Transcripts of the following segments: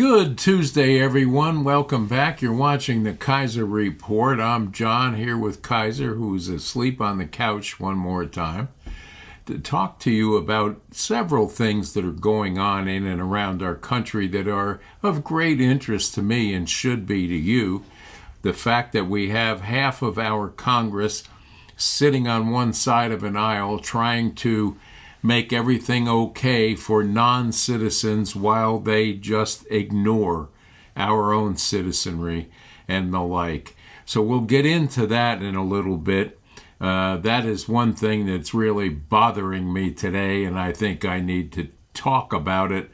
Good Tuesday, everyone. Welcome back. You're watching the Kaiser Report. I'm John here with Kaiser, who's asleep on the couch one more time, to talk to you about several things that are going on in and around our country that are of great interest to me and should be to you. The fact that we have half of our Congress sitting on one side of an aisle trying to make everything okay for non-citizens while they just ignore our own citizenry and the like. So we'll get into that in a little bit. That is one thing that's really bothering me today, and I think I need to talk about it.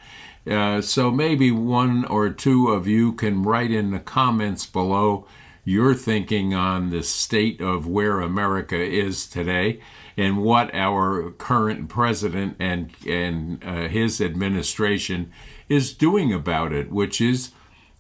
So maybe one or two of you can write in the comments below your thinking on the state of where America is today and what our current president and his administration is doing about it, which is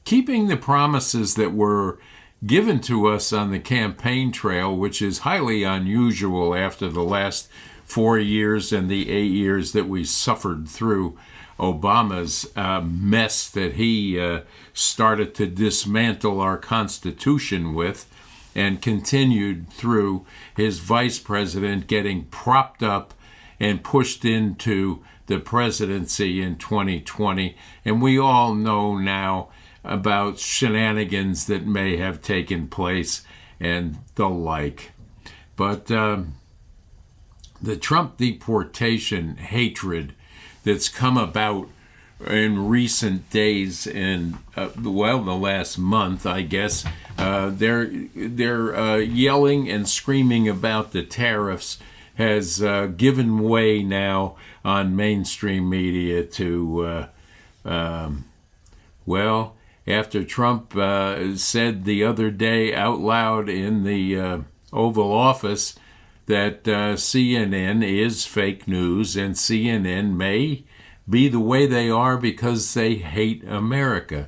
keeping the promises that were given to us on the campaign trail, which is highly unusual after the last 4 years and the 8 years that we suffered through Obama's mess that he started to dismantle our Constitution with, and continued through his vice president getting propped up and pushed into the presidency in 2020. And we all know now about shenanigans that may have taken place and the like. But the Trump deportation hatred that's come about in recent days and the last month, I guess, they're yelling and screaming about the tariffs has given way now on mainstream media to after Trump said the other day out loud in the Oval Office that CNN is fake news and CNN may be the way they are because they hate America.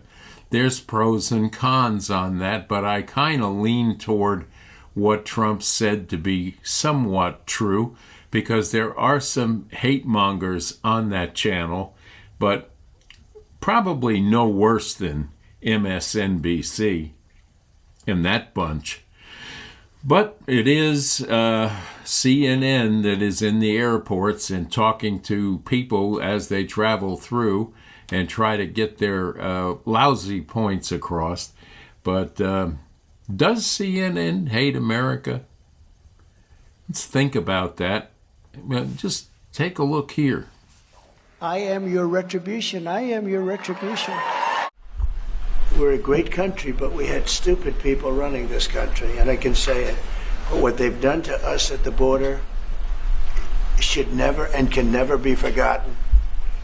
There's pros and cons on that, but I kind of lean toward what Trump said to be somewhat true, because there are some hate mongers on that channel, but probably no worse than MSNBC and that bunch. But it is CNN that is in the airports and talking to people as they travel through and try to get their lousy points across. But does CNN hate America? Let's think about that. Just take a look here. I am your retribution. I am your retribution. We're a great country, but we had stupid people running this country, and I can say it. But what they've done to us at the border should never and can never be forgotten.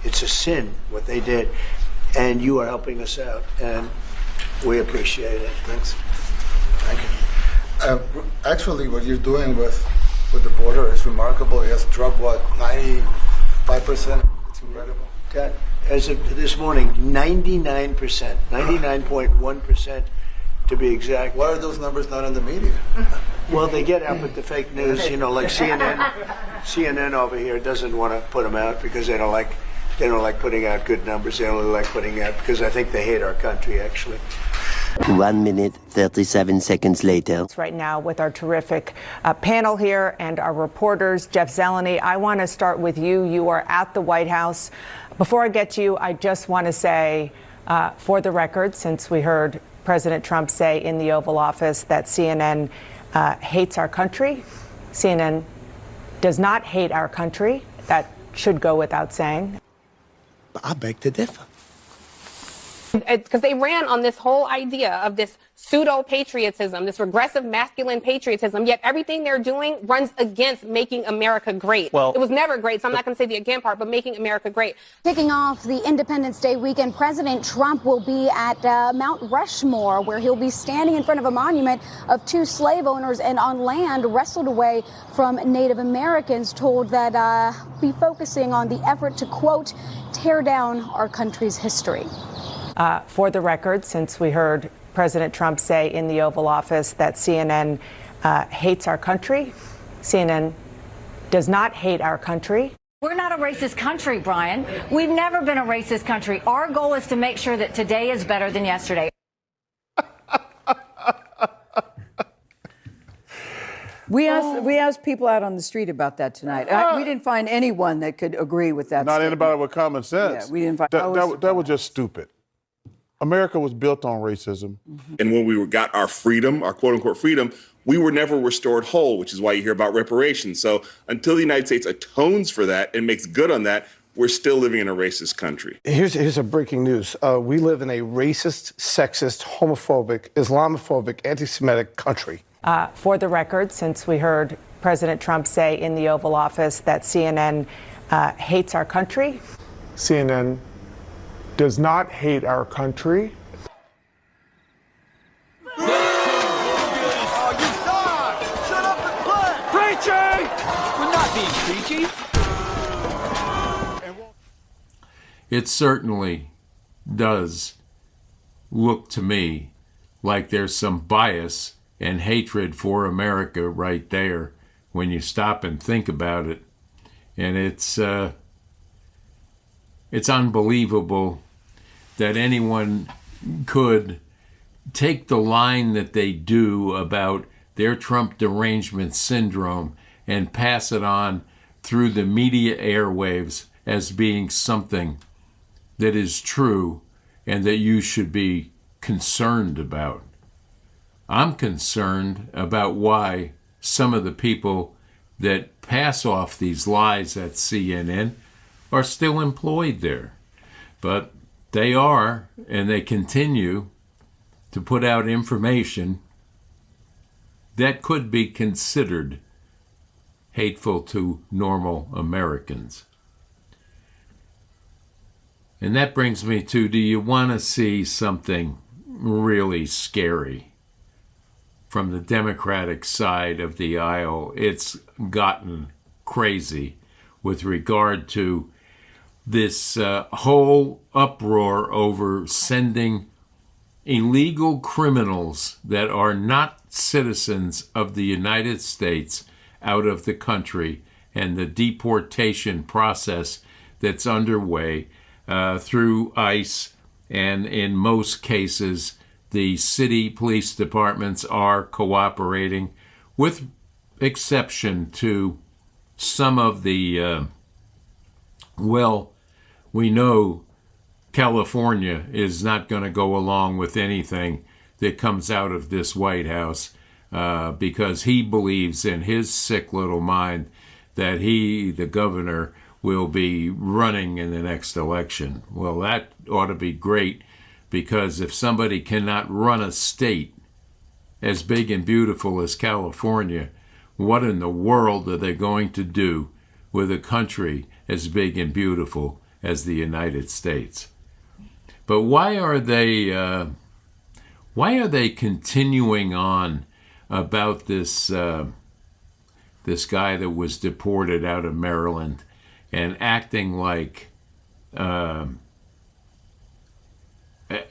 It's a sin, what they did, and you are helping us out, and we appreciate it. Thanks. Thank you. Actually, what you're doing with the border is remarkable. It has dropped, 95%? It's incredible. As of this morning, 99%, 99.1% to be exact. Why are those numbers not in the media? Well, they get out with the fake news, like CNN over here doesn't want to put them out because they don't like putting out good numbers. They only like putting out because I think they hate our country, actually. 1 minute, 37 seconds later. Right now with our terrific panel here and our reporters, Jeff Zeleny, I want to start with you. You are at the White House. Before I get to you, I just want to say, for the record, since we heard President Trump say in the Oval Office that CNN hates our country, CNN does not hate our country. That should go without saying. But I beg to differ. Because they ran on this whole idea of this pseudo-patriotism, this regressive masculine patriotism, yet everything they're doing runs against making America great. Well, it was never great, so I'm not going to say the again part, but making America great. Kicking off the Independence Day weekend, President Trump will be at Mount Rushmore, where he'll be standing in front of a monument of 2 slave owners and on land wrestled away from Native Americans, told that be focusing on the effort to, quote, tear down our country's history. For the record, since we heard President Trump say in the Oval Office that CNN hates our country, CNN does not hate our country. We're not a racist country, Brian. We've never been a racist country. Our goal is to make sure that today is better than yesterday. We asked people out on the street about that tonight. We didn't find anyone that could agree with that. Not statement. anybody with common sense. Yeah, we didn't find that was just stupid. America was built on racism. And when we got our freedom, our quote unquote freedom, we were never restored whole, which is why you hear about reparations. So until the United States atones for that and makes good on that, we're still living in a racist country. Here's a breaking news. We live in a racist, sexist, homophobic, Islamophobic, anti-Semitic country. For the record, since we heard President Trump say in the Oval Office that CNN hates our country. CNN does not hate our country. It certainly does look to me like there's some bias and hatred for America right there when you stop and think about it. And it's unbelievable that anyone could take the line that they do about their Trump derangement syndrome and pass it on through the media airwaves as being something that is true and that you should be concerned about. I'm concerned about why some of the people that pass off these lies at CNN are still employed there. But they are, and they continue to put out information that could be considered hateful to normal Americans. And that brings me to, do you want to see something really scary? From the Democratic side of the aisle, it's gotten crazy with regard to this whole uproar over sending illegal criminals that are not citizens of the United States out of the country, and the deportation process that's underway through ICE, and in most cases the city police departments are cooperating, with exception to some of the we know California is not going to go along with anything that comes out of this White House because he believes in his sick little mind that he, the governor, will be running in the next election. Well, that ought to be great, because if somebody cannot run a state as big and beautiful as California, what in the world are they going to do with a country as big and beautiful as the United States? But why are they continuing on about this this guy that was deported out of Maryland and acting like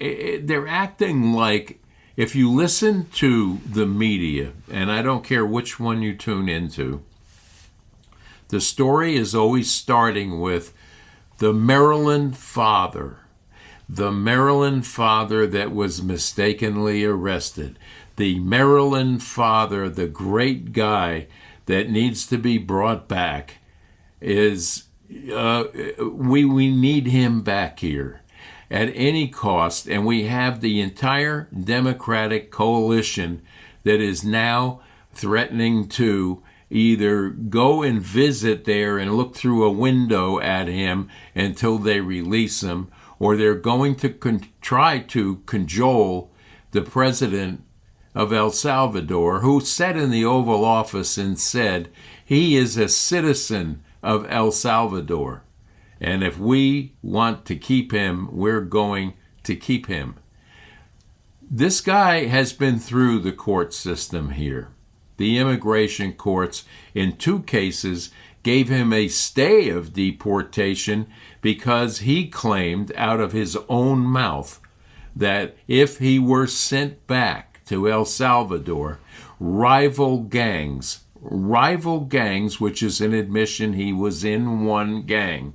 they're acting like, if you listen to the media, and I don't care which one you tune into, the story is always starting with the Maryland father that was mistakenly arrested, the Maryland father, the great guy that needs to be brought back, is we need him back here at any cost. And we have the entire Democratic coalition that is now threatening to either go and visit there and look through a window at him until they release him, or they're going to try to cajole the president of El Salvador, who sat in the Oval Office and said he is a citizen of El Salvador. And if we want to keep him, we're going to keep him. This guy has been through the court system here. The immigration courts, in 2 cases, gave him a stay of deportation because he claimed out of his own mouth that if he were sent back to El Salvador, rival gangs rival gangs, which is an admission he was in one gang,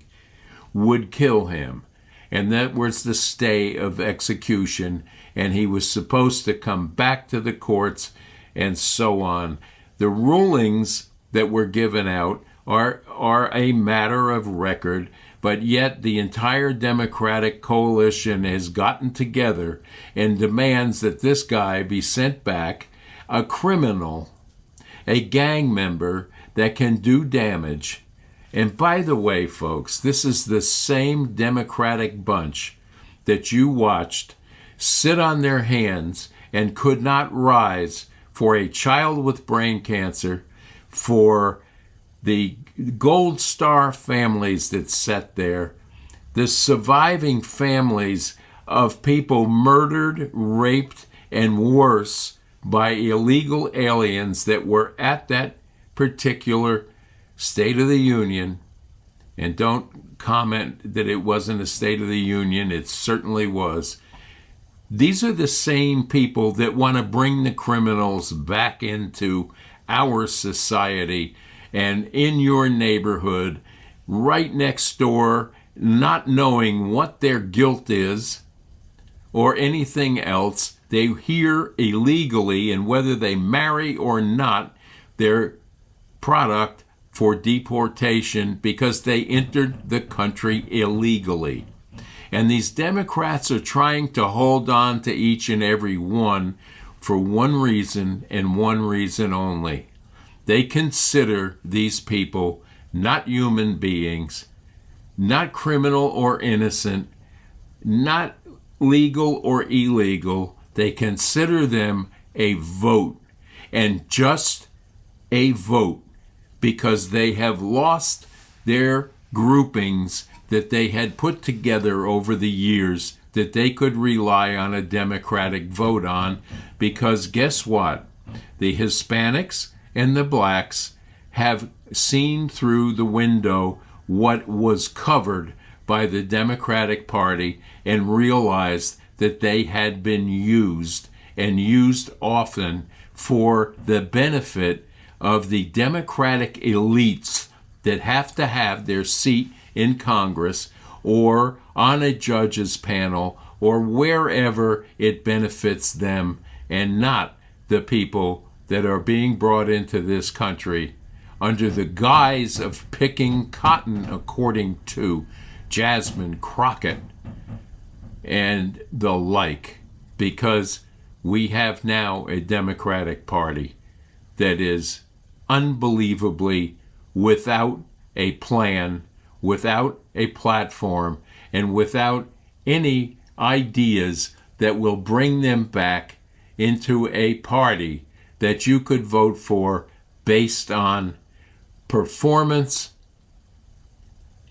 would kill him. And that was the stay of execution, and he was supposed to come back to the courts and so on. The rulings that were given out are a matter of record, but yet the entire Democratic coalition has gotten together and demands that this guy be sent back, a criminal, a gang member that can do damage. And by the way, folks, this is the same Democratic bunch that you watched sit on their hands and could not rise for a child with brain cancer, for the Gold Star families that sat there, the surviving families of people murdered, raped, and worse by illegal aliens that were at that particular State of the Union. And don't comment that it wasn't a State of the Union. It certainly was. These are the same people that want to bring the criminals back into our society and in your neighborhood, right next door, not knowing what their guilt is or anything else. They here illegally, and whether they marry or not, they're product for deportation because they entered the country illegally. And these Democrats are trying to hold on to each and every one for one reason and one reason only. They consider these people not human beings, not criminal or innocent, not legal or illegal. They consider them a vote, and just a vote, because they have lost their groupings that they had put together over the years that they could rely on a Democratic vote on, because guess what? The Hispanics and the blacks have seen through the window what was covered by the Democratic Party and realized that they had been used, and used often, for the benefit of the Democratic elites that have to have their seat in Congress or on a judge's panel or wherever it benefits them, and not the people that are being brought into this country under the guise of picking cotton, according to Jasmine Crockett and the like, because we have now a Democratic Party that is unbelievably without a plan, without a platform, and without any ideas that will bring them back into a party that you could vote for based on performance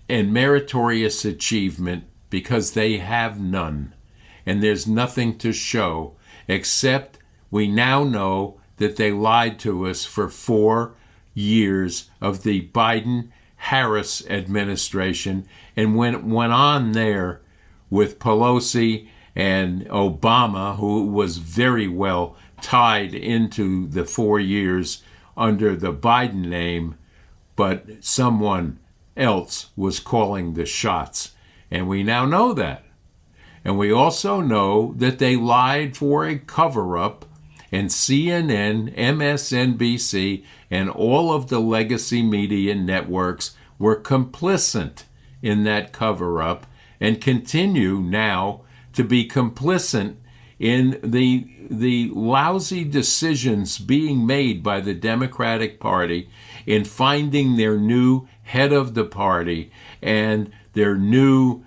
and meritorious achievement, because they have none. And there's nothing to show, except we now know that they lied to us for 4 years of the Biden-Harris administration, and went on there with Pelosi and Obama, who was very well tied into the 4 years under the Biden name, but someone else was calling the shots. And we now know that. And we also know that they lied for a cover-up, and CNN, MSNBC, and all of the legacy media networks were complicit in that cover-up and continue now to be complicit in the lousy decisions being made by the Democratic Party in finding their new head of the party and their new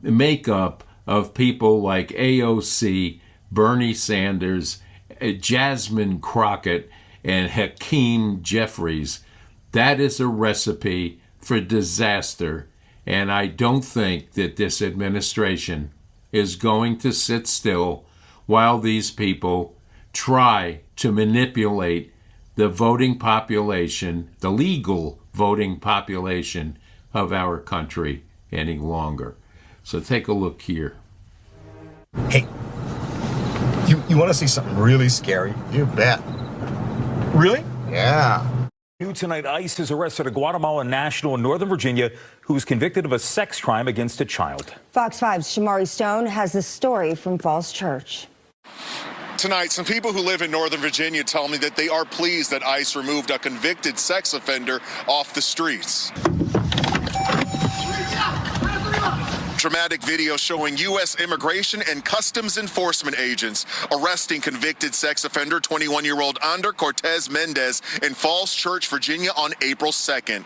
makeup of people like AOC, Bernie Sanders, Jasmine Crockett, and Hakeem Jeffries. That is a recipe for disaster, and I don't think that this administration is going to sit still while these people try to manipulate the voting population, the legal voting population of our country any longer. So take a look here. Hey, you want to see something really scary? You bet. Really? Yeah. New tonight, ICE has arrested a Guatemalan national in Northern Virginia who was convicted of a sex crime against a child. Fox 5's Shamari Stone has the story from Falls Church. Tonight, some people who live in Northern Virginia tell me that they are pleased that ICE removed a convicted sex offender off the streets. Dramatic video showing U.S. Immigration and Customs Enforcement agents arresting convicted sex offender 21-year-old Ander Cortez Mendez in Falls Church, Virginia on April 2nd.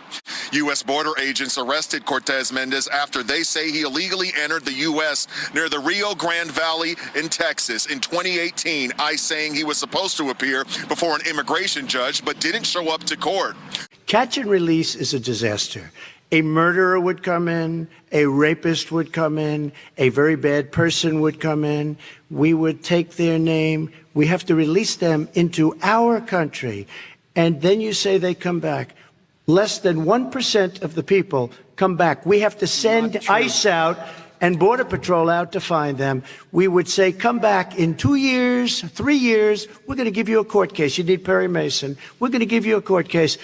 U.S. border agents arrested Cortez Mendez after they say he illegally entered the U.S. near the Rio Grande Valley in Texas in 2018, ICE saying he was supposed to appear before an immigration judge but didn't show up to court. Catch and release is a disaster. A murderer would come in, a rapist would come in, a very bad person would come in. We would take their name. We have to release them into our country. And then you say they come back. Less than 1% of the people come back. We have to send ICE out and Border Patrol out to find them. We would say, come back in 2 years, 3 years. We're going to give you a court case. You need Perry Mason. We're going to give you a court case.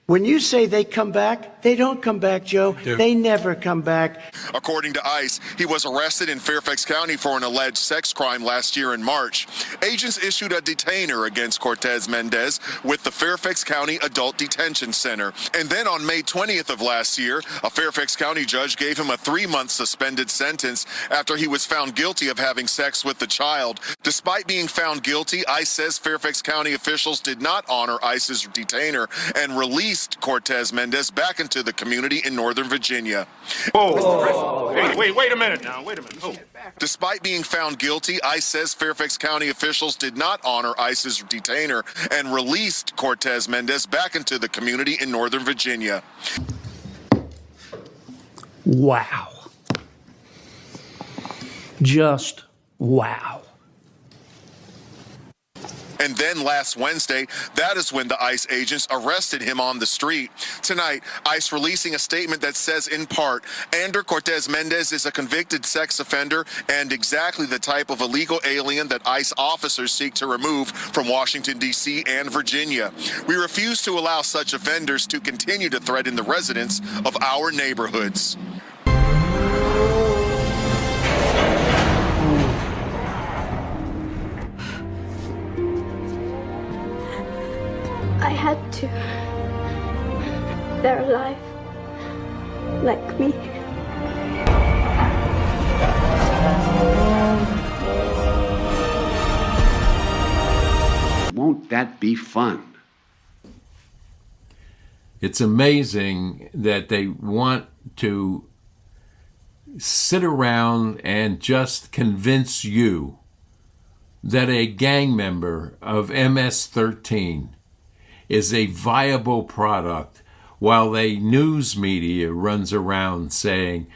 When you say they come back, they don't come back, Joe. They never come back. According to ICE, he was arrested in Fairfax County for an alleged sex crime last year in March. Agents issued a detainer against Cortez Mendez with the Fairfax County Adult Detention Center. And then on May 20th of last year, a Fairfax County judge gave him a 3-month suspended sentence after he was found guilty of having sex with the child. Despite being found guilty, ICE says Fairfax County officials did not honor ICE's detainer and released Cortez Mendez back into the community in Northern Virginia. Whoa. Hey, wait a minute now. Wait a minute. Oh. Despite being found guilty, ICE says Fairfax County officials did not honor ICE's detainer and released Cortez Mendez back into the community in Northern Virginia. Wow. Just wow. And then last Wednesday, that is when the ICE agents arrested him on the street. Tonight, ICE releasing a statement that says, in part, Ander Cortez Mendez is a convicted sex offender and exactly the type of illegal alien that ICE officers seek to remove from Washington, D.C. and Virginia. We refuse to allow such offenders to continue to threaten the residents of our neighborhoods. I had to. They're alive. Like me. Won't that be fun? It's amazing that they want to sit around and just convince you that a gang member of MS-13 is a viable product while a news media runs around saying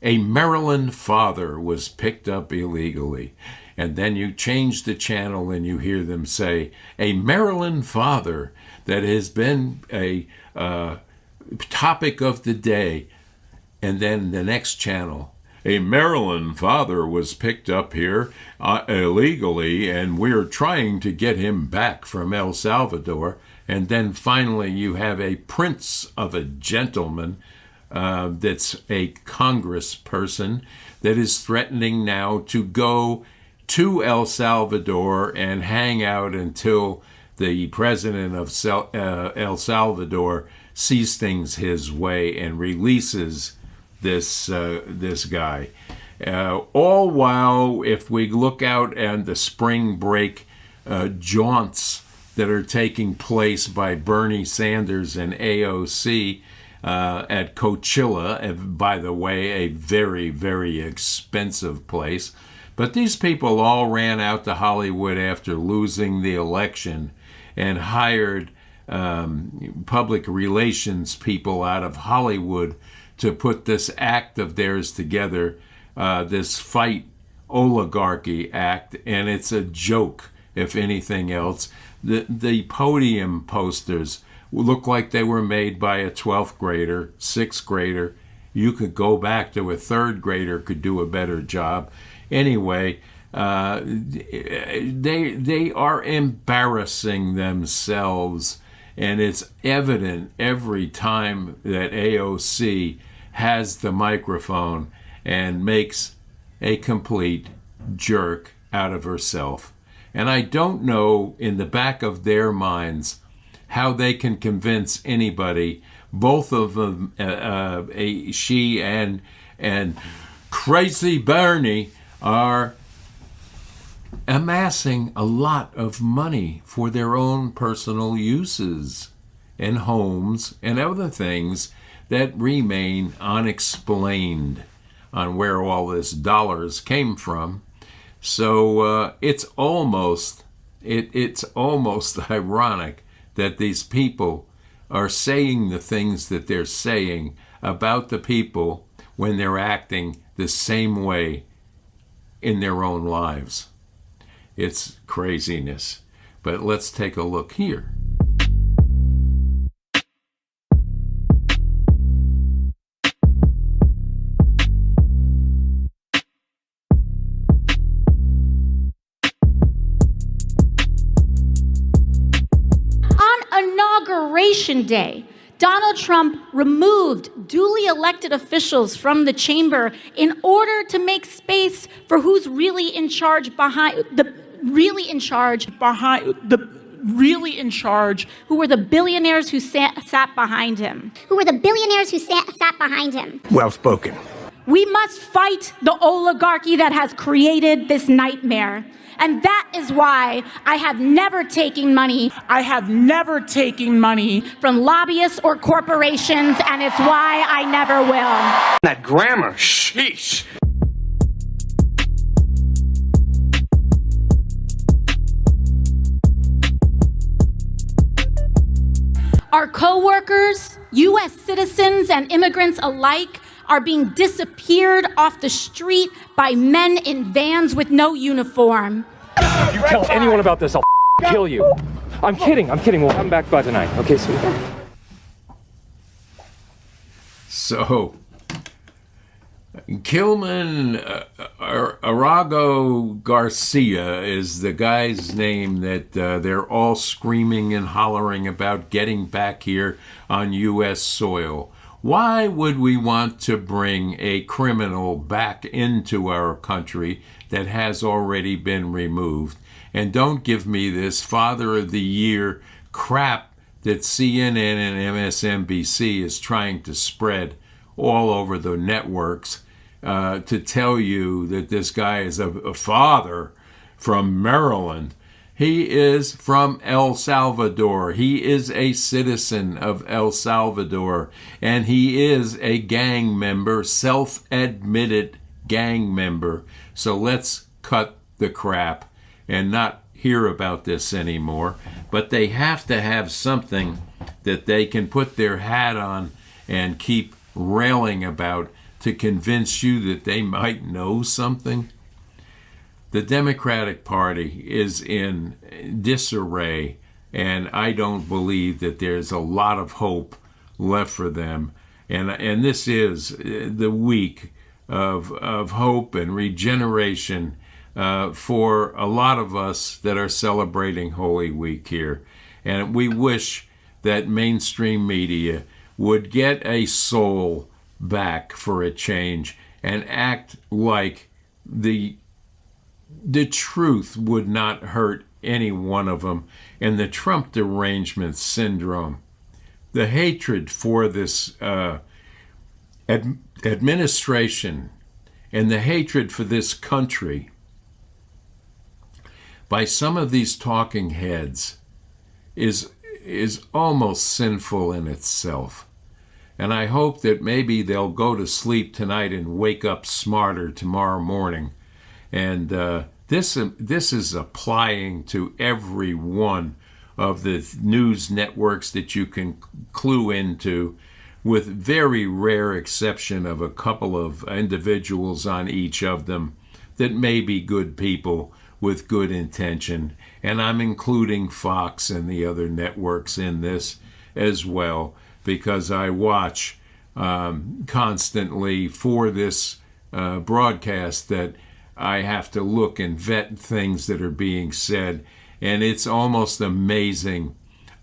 a Maryland father was picked up illegally. And then you change the channel and you hear them say a Maryland father that has been a topic of the day. And then the next channel, a Maryland father was picked up here illegally and we're trying to get him back from El Salvador. And then finally you have a prince of a gentleman that's a congressperson that is threatening now to go to El Salvador and hang out until the president of El Salvador sees things his way and releases this guy. All while, if we look out at the spring break jaunts that are taking place by Bernie Sanders and AOC at Coachella, and by the way, a very, very expensive place. But these people all ran out to Hollywood after losing the election and hired public relations people out of Hollywood to put this act of theirs together, this fight oligarchy act, and it's a joke, if anything else. The podium posters look like they were made by a 12th grader, 6th grader. You could go back to a 3rd grader, could do a better job. Anyway, they are embarrassing themselves And it's evident every time that AOC has the microphone and makes a complete jerk out of herself. And I don't know in the back of their minds how they can convince anybody, both of them, she and crazy Bernie, are amassing a lot of money for their own personal uses and homes and other things that remain unexplained on where all this dollars came from. So it's almost ironic that these people are saying the things that they're saying about the people when they're acting the same way in their own lives. It's craziness. But let's take a look here. Inauguration Day, Donald Trump removed duly elected officials from the chamber in order to make space for who's really in charge who were the billionaires who sat behind him. Well spoken. We must fight the oligarchy that has created this nightmare. And that is why I have never taken money from lobbyists or corporations, and it's why I never will. That grammar, sheesh. Our co-workers, U.S. citizens and immigrants alike, are being disappeared off the street by men in vans with no uniform. If you tell anyone about this, I'll kill you. I'm kidding. We'll come back by tonight. Okay, sweetheart? So, Kilman Arago Garcia is the guy's name that they're all screaming and hollering about getting back here on U.S. soil. Why would we want to bring a criminal back into our country that has already been removed? And don't give me this Father of the Year crap that CNN and MSNBC is trying to spread all over the networks to tell you that this guy is a father from Maryland. He is from El Salvador. He is a citizen of El Salvador, and he is a gang member, self-admitted gang member. So let's cut the crap and not hear about this anymore. But they have to have something that they can put their hat on and keep railing about to convince you that they might know something. The Democratic Party is in disarray, and I don't believe that there's a lot of hope left for them. And this is the week of hope and regeneration for a lot of us that are celebrating Holy Week here. And we wish that mainstream media would get a soul back for a change and act like the truth would not hurt any one of them. And the Trump derangement syndrome, the hatred for this administration and the hatred for this country by some of these talking heads is almost sinful in itself. And I hope that maybe they'll go to sleep tonight and wake up smarter tomorrow morning. And this is applying to every one of the news networks that you can clue into, with very rare exception of a couple of individuals on each of them that may be good people with good intention. And I'm including Fox and the other networks in this as well, because I watch constantly for this broadcast that I have to look and vet things that are being said. And it's almost amazing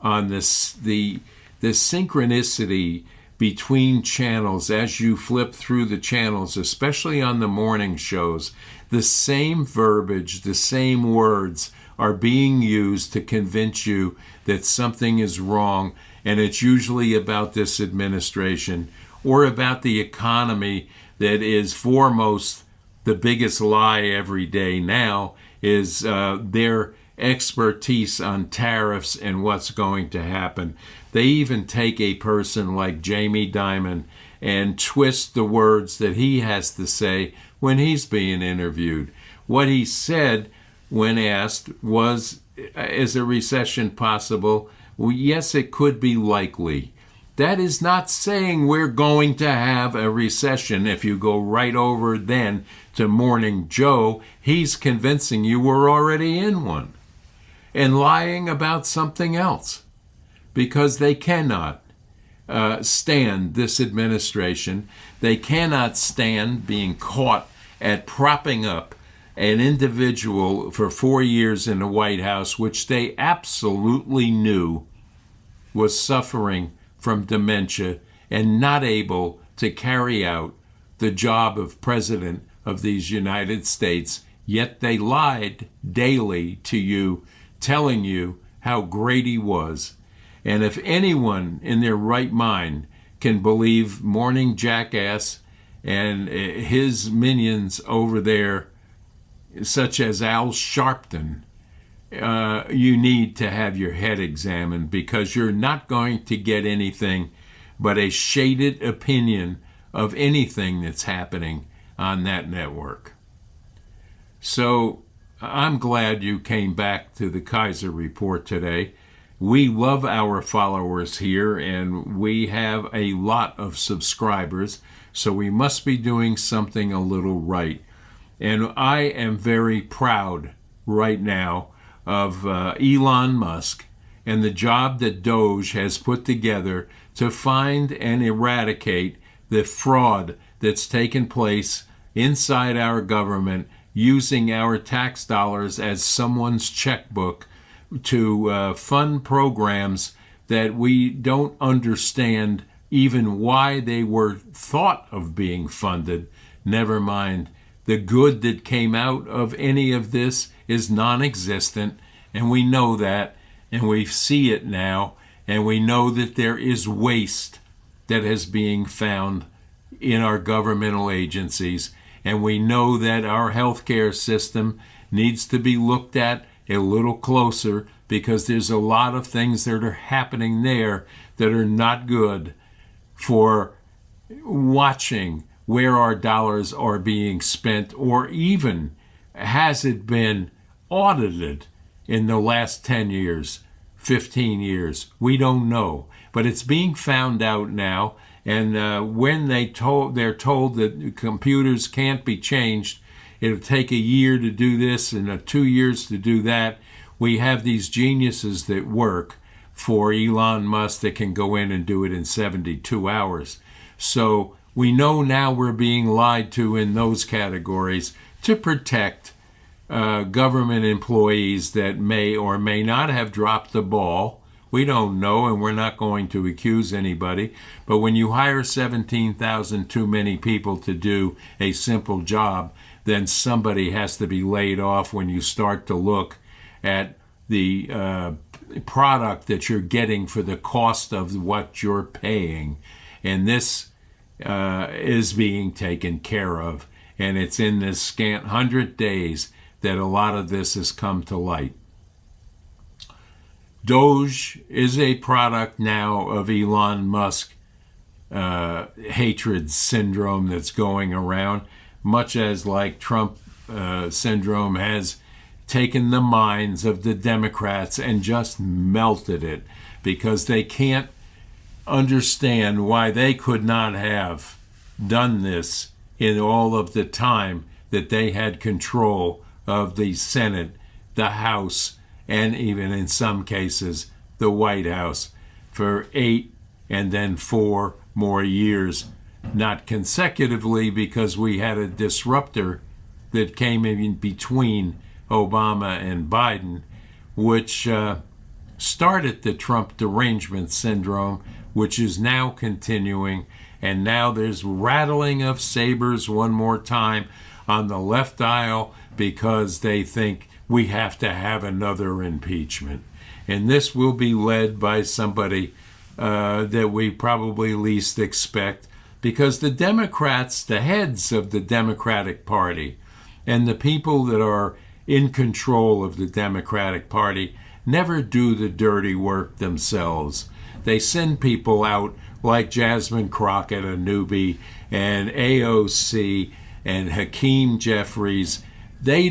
on this the synchronicity between channels as you flip through the channels, especially on the morning shows. The same verbiage, the same words are being used to convince you that something is wrong, and it's usually about this administration or about the economy that is foremost. The biggest lie every day now is their expertise on tariffs and what's going to happen. They even take a person like Jamie Dimon and twist the words that he has to say when he's being interviewed. What he said when asked was, is a recession possible? Well, yes, it could be likely. That is not saying we're going to have a recession. If you go right over then to Morning Joe, he's convincing you we're already in one and lying about something else, because they cannot stand this administration. They cannot stand being caught at propping up an individual for 4 years in the White House, which they absolutely knew was suffering from dementia and not able to carry out the job of president of these United States, yet they lied daily to you, telling you how great he was. And if anyone in their right mind can believe Morning Jackass and his minions over there, such as Al Sharpton, you need to have your head examined, because you're not going to get anything but a shaded opinion of anything that's happening on that network. So I'm glad you came back to the Kaiser Report today. We love our followers here, and we have a lot of subscribers, so we must be doing something a little right. And I am very proud right now of Elon Musk and the job that Doge has put together to find and eradicate the fraud that's taken place inside our government, using our tax dollars as someone's checkbook to fund programs that we don't understand even why they were thought of being funded. Never mind, the good that came out of any of this is non-existent, and we know that, and we see it now, and we know that there is waste that is being found in our governmental agencies, and we know that our healthcare system needs to be looked at a little closer, because there's a lot of things that are happening there that are not good for watching where our dollars are being spent, or even has it been audited in the last 10 years, 15 years. We don't know, but it's being found out now. And when they're told that computers can't be changed, it'll take a year to do this and 2 years to do that. We have these geniuses that work for Elon Musk that can go in and do it in 72 hours. So we know now we're being lied to in those categories to protect government employees that may or may not have dropped the ball. We don't know, and we're not going to accuse anybody. But when you hire 17,000 too many people to do a simple job, then somebody has to be laid off when you start to look at the product that you're getting for the cost of what you're paying. And this is being taken care of. And it's in this scant 100 days that a lot of this has come to light. Doge is a product now of Elon Musk hatred syndrome that's going around, much as like Trump syndrome has taken the minds of the Democrats and just melted it, because they can't understand why they could not have done this in all of the time that they had control of the Senate, the House, and even in some cases the White House for 8 and then 4 more years, not consecutively, because we had a disruptor that came in between Obama and Biden, which started the Trump derangement syndrome, which is now continuing. And now there's rattling of sabers one more time on the left aisle because they think we have to have another impeachment. And this will be led by somebody that we probably least expect, because the Democrats, the heads of the Democratic Party, and the people that are in control of the Democratic Party never do the dirty work themselves. They send people out like Jasmine Crockett, a newbie, and AOC, and Hakeem Jeffries. They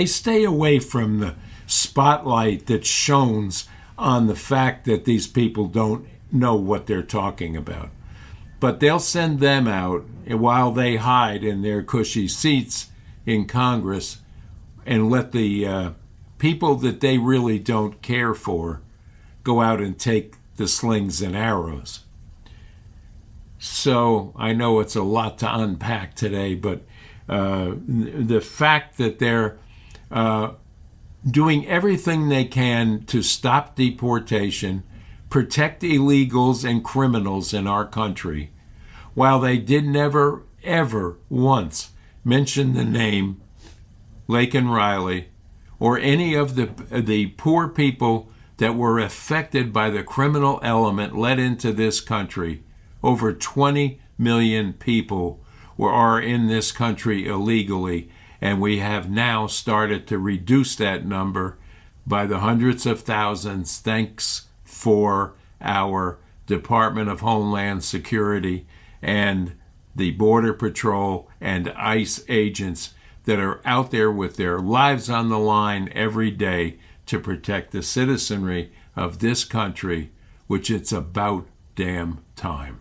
stay away from the spotlight that shines on the fact that these people don't know what they're talking about. But they'll send them out while they hide in their cushy seats in Congress and let the people that they really don't care for go out and take the slings and arrows. So I know it's a lot to unpack today, but the fact that they're doing everything they can to stop deportation, protect illegals and criminals in our country, while they did never, ever once mention the name Laken Riley or any of the poor people that were affected by the criminal element led into this country. Over 20 million people are in this country illegally, and we have now started to reduce that number by the hundreds of thousands, thanks for our Department of Homeland Security and the Border Patrol and ICE agents that are out there with their lives on the line every day to protect the citizenry of this country, which it's about damn time.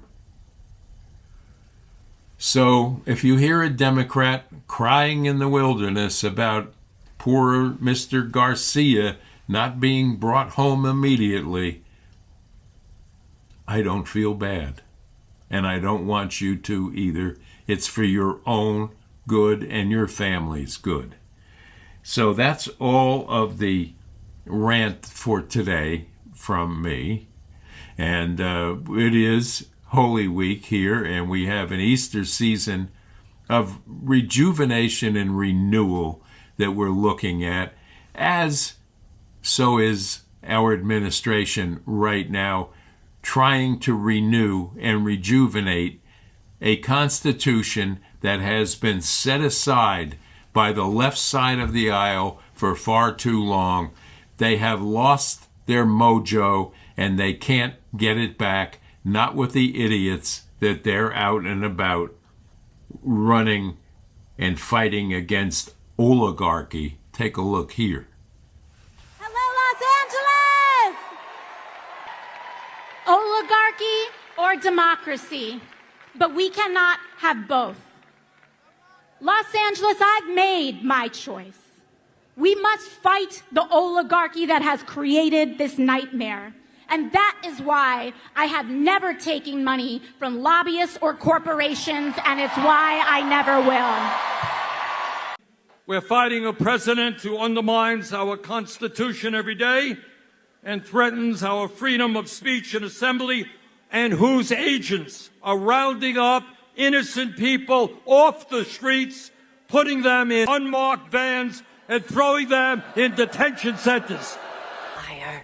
So if you hear a Democrat crying in the wilderness about poor Mr. Garcia not being brought home immediately, I don't feel bad. And I don't want you to either. It's for your own good and your family's good. So that's all of the rant for today from me. And it is Holy Week here, and we have an Easter season of rejuvenation and renewal that we're looking at, as so is our administration right now, trying to renew and rejuvenate a constitution that has been set aside by the left side of the aisle for far too long. They have lost their mojo, and they can't get it back, not with the idiots that they're out and about running and fighting against oligarchy. Take a look here. Oligarchy or democracy, but we cannot have both. Los Angeles, I've made my choice. We must fight the oligarchy that has created this nightmare. And that is why I have never taken money from lobbyists or corporations, and it's why I never will. We're fighting a president who undermines our Constitution every day and threatens our freedom of speech and assembly, and whose agents are rounding up innocent people off the streets, putting them in unmarked vans, and throwing them in detention centers. Liar.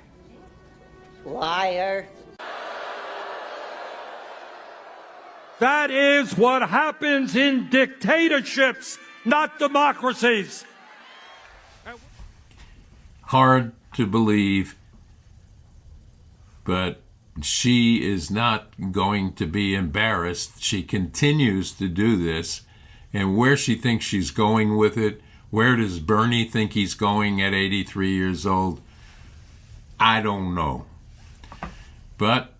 Liar. That is what happens in dictatorships, not democracies. Hard to believe, but she is not going to be embarrassed. She continues to do this, and where she thinks she's going with it, where does Bernie think he's going at 83 years old? I don't know. But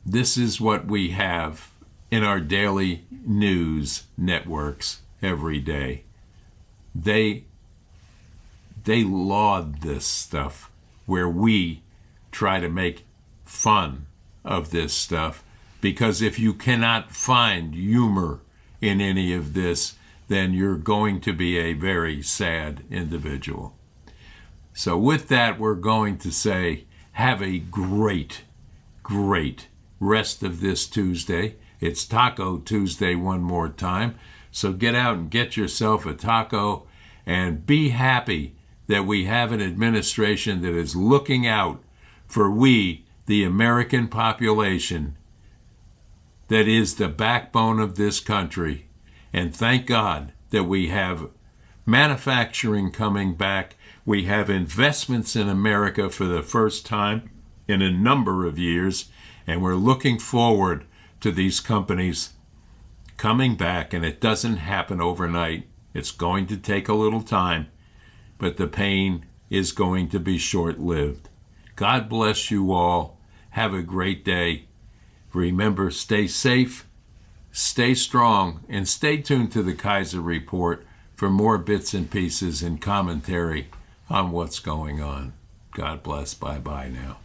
this is what we have in our daily news networks every day. They laud this stuff where we try to make fun of this stuff, because if you cannot find humor in any of this, then you're going to be a very sad individual. So with that, we're going to say have a great rest of this Tuesday. It's Taco Tuesday one more time. So get out and get yourself a taco and be happy that we have an administration that is looking out for we, the American population, that is the backbone of this country. And thank God that we have manufacturing coming back. We have investments in America for the first time in a number of years, and we're looking forward to these companies coming back, and it doesn't happen overnight. It's going to take a little time, but the pain is going to be short-lived. God bless you all. Have a great day. Remember, stay safe, stay strong, and stay tuned to the Kaiser Report for more bits and pieces and commentary on what's going on. God bless. Bye-bye now.